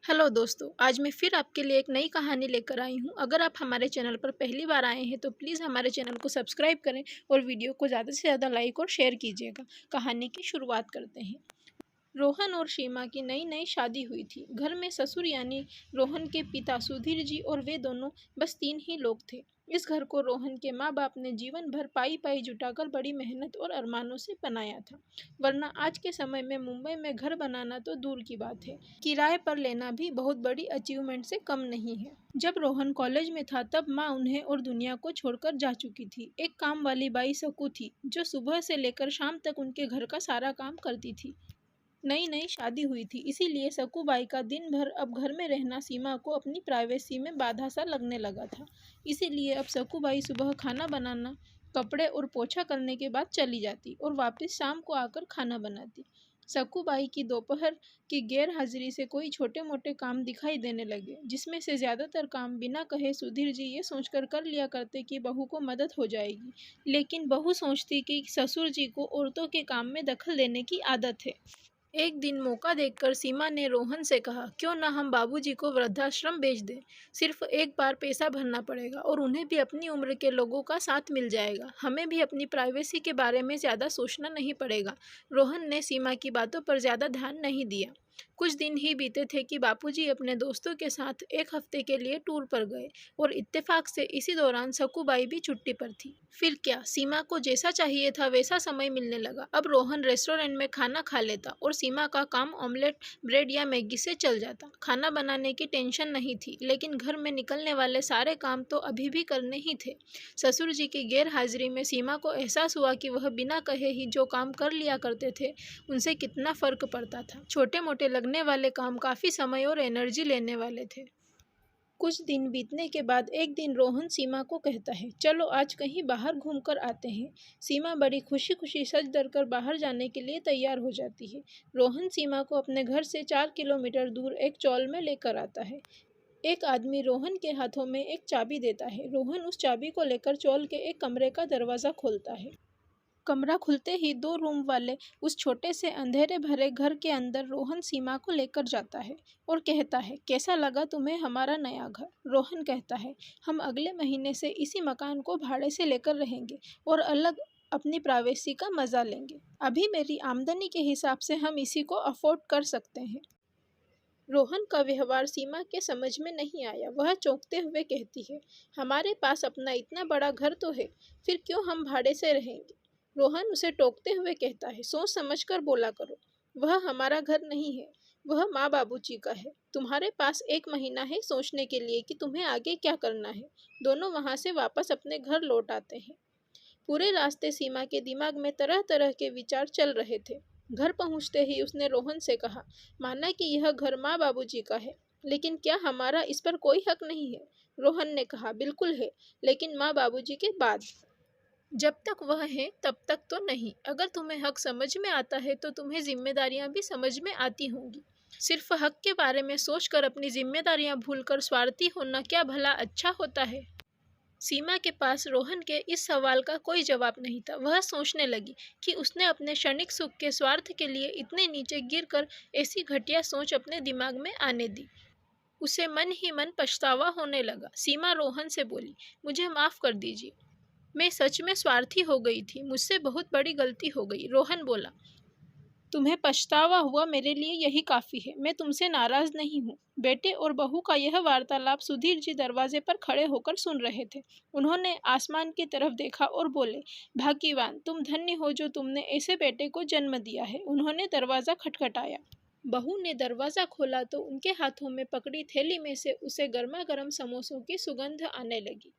Hello दोस्तों, आज मैं फिर आपके लिए एक नई कहानी लेकर आई हूँ। अगर आप हमारे चैनल पर पहली बार आए हैं तो प्लीज़ हमारे चैनल को सब्सक्राइब करें और वीडियो को ज़्यादा से ज़्यादा लाइक और शेयर कीजिएगा। कहानी की शुरुआत करते हैं। रोहन और सीमा की नई नई शादी हुई थी। घर में ससुर यानी रोहन के पिता सुधीर जी और वे दोनों बस 3 ही लोग थे। इस घर को रोहन के माँ बाप ने जीवन भर पाई पाई जुटाकर बड़ी मेहनत और अरमानों से बनाया था। वरना आज के समय में मुंबई में घर बनाना तो दूर की बात है, किराए पर लेना भी बहुत बड़ी अचीवमेंट से कम नहीं है। जब रोहन कॉलेज में था तब माँ उन्हें और दुनिया को छोड़कर जा चुकी थी। एक काम वाली बाई सकू थी जो सुबह से लेकर शाम तक उनके घर का सारा काम करती थी। नई नई शादी हुई थी, इसीलिए सकूबाई का दिन भर अब घर में रहना सीमा को अपनी प्राइवेसी में बाधा सा लगने लगा था। इसीलिए अब सकूबाई सुबह खाना बनाना, कपड़े और पोछा करने के बाद चली जाती और वापस शाम को आकर खाना बनाती। सकूबाई की दोपहर की गैर हाजिरी से कोई छोटे मोटे काम दिखाई देने लगे, जिसमें से ज़्यादातर काम बिना कहे सुधीर जी ये सोचकर कर लिया करते कि बहू को मदद हो जाएगी, लेकिन बहू सोचती कि ससुर जी को औरतों के काम में दखल देने की आदत है। एक दिन मौका देखकर सीमा ने रोहन से कहा, क्यों ना हम बाबूजी को वृद्धाश्रम भेज दें। सिर्फ एक बार पैसा भरना पड़ेगा और उन्हें भी अपनी उम्र के लोगों का साथ मिल जाएगा। हमें भी अपनी प्राइवेसी के बारे में ज़्यादा सोचना नहीं पड़ेगा। रोहन ने सीमा की बातों पर ज़्यादा ध्यान नहीं दिया। कुछ दिन ही बीते थे कि बापूजी अपने दोस्तों के साथ एक हफ्ते के लिए टूर पर गए और इत्तेफाक से इसी दौरान सकूबाई भी छुट्टी पर थी। फिर क्या, सीमा को जैसा चाहिए था वैसा समय मिलने लगा। अब रोहन रेस्टोरेंट में खाना खा लेता और सीमा का काम ऑमलेट, ब्रेड या मैगी से चल जाता। खाना बनाने की टेंशन नहीं थी, लेकिन घर में निकलने वाले सारे काम तो अभी भी करने ही थे। ससुर जी की गैर हाजिरी में सीमा को एहसास हुआ कि वह बिना कहे ही जो काम कर लिया करते थे उनसे कितना फर्क पड़ता था। छोटे मोटे लगने वाले काम काफ़ी समय और एनर्जी लेने वाले थे। कुछ दिन बीतने के बाद एक दिन रोहन सीमा को कहता है, चलो आज कहीं बाहर घूमकर आते हैं। सीमा बड़ी खुशी खुशी सज धर कर बाहर जाने के लिए तैयार हो जाती है। रोहन सीमा को अपने घर से 4 किलोमीटर दूर एक चौल में लेकर आता है। एक आदमी रोहन के हाथों में एक चाबी देता है। रोहन उस चाबी को लेकर चौल के एक कमरे का दरवाज़ा खोलता है। कमरा खुलते ही 2 रूम वाले उस छोटे से अंधेरे भरे घर के अंदर रोहन सीमा को लेकर जाता है और कहता है, कैसा लगा तुम्हें हमारा नया घर। रोहन कहता है, हम अगले महीने से इसी मकान को भाड़े से लेकर रहेंगे और अलग अपनी प्राइवेसी का मज़ा लेंगे। अभी मेरी आमदनी के हिसाब से हम इसी को अफोर्ड कर सकते हैं। रोहन का व्यवहार सीमा के समझ में नहीं आया। वह चौंकते हुए कहती है, हमारे पास अपना इतना बड़ा घर तो है, फिर क्यों हम भाड़े से रहेंगे। रोहन उसे टोकते हुए कहता है, सोच समझ कर बोला करो। वह हमारा घर नहीं है, वह माँ बाबूजी का है। तुम्हारे पास 1 महीना है सोचने के लिए कि तुम्हें आगे क्या करना है। दोनों वहाँ से वापस अपने घर लौट आते हैं। पूरे रास्ते सीमा के दिमाग में तरह तरह के विचार चल रहे थे। घर पहुंचते ही उसने रोहन से कहा, माना कि यह घर माँ बाबूजी का है, लेकिन क्या हमारा इस पर कोई हक नहीं है। रोहन ने कहा, बिल्कुल है, लेकिन माँ बाबूजी के बाद। जब तक वह है तब तक तो नहीं। अगर तुम्हें हक समझ में आता है तो तुम्हें जिम्मेदारियां भी समझ में आती होंगी। सिर्फ हक के बारे में सोचकर अपनी जिम्मेदारियां भूलकर स्वार्थी होना क्या भला अच्छा होता है। सीमा के पास रोहन के इस सवाल का कोई जवाब नहीं था। वह सोचने लगी कि उसने अपने क्षणिक सुख के स्वार्थ के लिए इतने नीचे गिरकर ऐसी घटिया सोच अपने दिमाग में आने दी। उसे मन ही मन पछतावा होने लगा। सीमा रोहन से बोली, मुझे माफ़ कर दीजिए, मैं सच में स्वार्थी हो गई थी, मुझसे बहुत बड़ी गलती हो गई। रोहन बोला, तुम्हें पछतावा हुआ, मेरे लिए यही काफ़ी है। मैं तुमसे नाराज़ नहीं हूँ। बेटे और बहू का यह वार्तालाप सुधीर जी दरवाजे पर खड़े होकर सुन रहे थे। उन्होंने आसमान की तरफ देखा और बोले, भाग्यवान, तुम धन्य हो जो तुमने ऐसे बेटे को जन्म दिया है। उन्होंने दरवाज़ा खटखटाया। बहू ने दरवाज़ा खोला तो उनके हाथों में पकड़ी थैली में से उसे गर्मा गर्म समोसों की सुगंध आने लगी।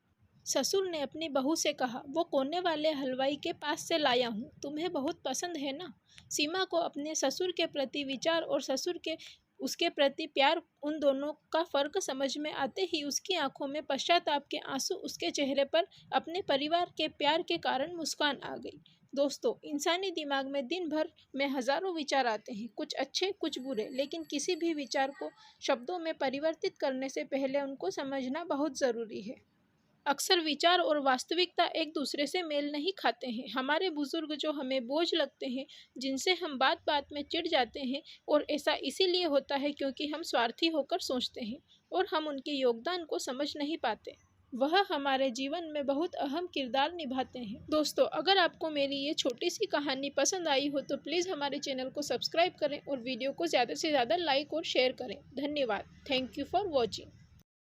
ससुर ने अपनी बहू से कहा, वो कोने वाले हलवाई के पास से लाया हूँ, तुम्हें बहुत पसंद है ना। सीमा को अपने ससुर के प्रति विचार और ससुर के उसके प्रति प्यार, उन दोनों का फर्क समझ में आते ही उसकी आंखों में पश्चाताप के आंसू, उसके चेहरे पर अपने परिवार के प्यार के कारण मुस्कान आ गई। दोस्तों, इंसानी दिमाग में दिन भर में हजारों विचार आते हैं, कुछ अच्छे कुछ बुरे, लेकिन किसी भी विचार को शब्दों में परिवर्तित करने से पहले उनको समझना बहुत ज़रूरी है। अक्सर विचार और वास्तविकता एक दूसरे से मेल नहीं खाते हैं। हमारे बुजुर्ग जो हमें बोझ लगते हैं, जिनसे हम बात बात में चिढ़ जाते हैं, और ऐसा इसीलिए होता है क्योंकि हम स्वार्थी होकर सोचते हैं और हम उनके योगदान को समझ नहीं पाते। वह हमारे जीवन में बहुत अहम किरदार निभाते हैं। दोस्तों, अगर आपको मेरी ये छोटी सी कहानी पसंद आई हो तो प्लीज़ हमारे चैनल को सब्सक्राइब करें और वीडियो को ज़्यादा से ज़्यादा लाइक और शेयर करें। धन्यवाद। Thank you for watching.